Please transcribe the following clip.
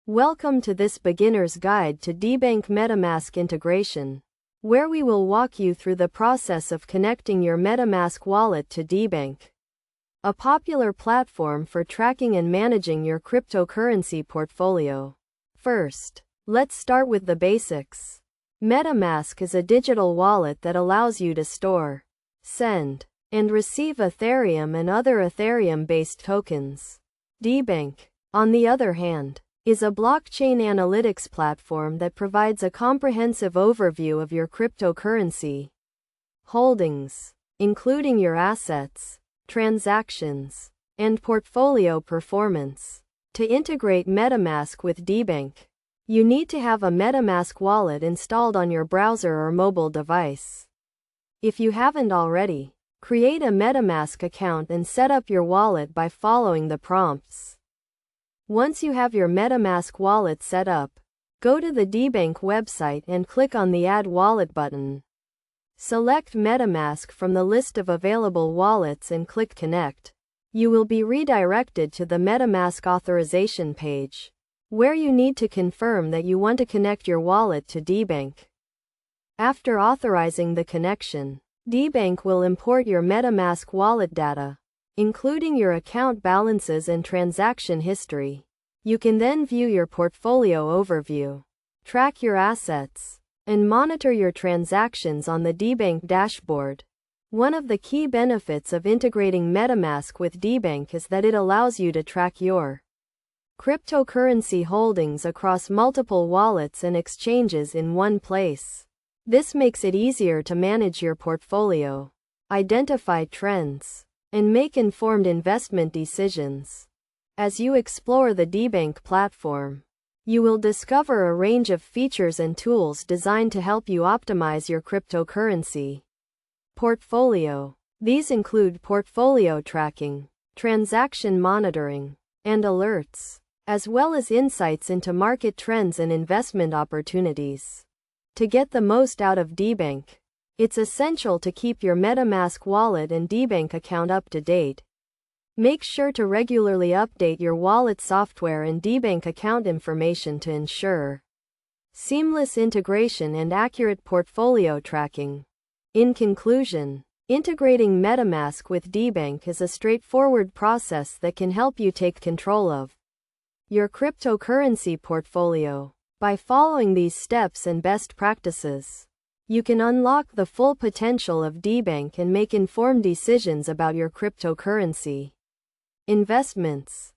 Welcome to this beginner's guide to Debank MetaMask integration, where we will walk you through the process of connecting your MetaMask wallet to Debank, a popular platform for tracking and managing your cryptocurrency portfolio. First, let's start with the basics. MetaMask is a digital wallet that allows you to store, send, and receive Ethereum and other Ethereum-based tokens. Debank, on the other hand, is a blockchain analytics platform that provides a comprehensive overview of your cryptocurrency holdings, including your assets, transactions, and portfolio performance. To integrate MetaMask with Debank, you need to have a MetaMask wallet installed on your browser or mobile device. If you haven't already, create a MetaMask account and set up your wallet by following the prompts. Once you have your MetaMask wallet set up, go to the Debank website and click on the Add Wallet button. Select MetaMask from the list of available wallets and click Connect. You will be redirected to the MetaMask authorization page, where you need to confirm that you want to connect your wallet to Debank. After authorizing the connection, Debank will import your MetaMask wallet data, including your account balances and transaction history. You can then view your portfolio overview, track your assets, and monitor your transactions on the Debank dashboard. One of the key benefits of integrating MetaMask with Debank is that it allows you to track your cryptocurrency holdings across multiple wallets and exchanges in one place. This makes it easier to manage your portfolio, identify trends, and make informed investment decisions. As you explore the Debank platform, you will discover a range of features and tools designed to help you optimize your cryptocurrency portfolio. These include portfolio tracking, transaction monitoring, and alerts, as well as insights into market trends and investment opportunities. To get the most out of Debank, it's essential to keep your MetaMask wallet and Debank account up to date. Make sure to regularly update your wallet software and Debank account information to ensure seamless integration and accurate portfolio tracking. In conclusion, integrating MetaMask with Debank is a straightforward process that can help you take control of your cryptocurrency portfolio. By following these steps and best practices, you can unlock the full potential of Debank and make informed decisions about your cryptocurrency investments.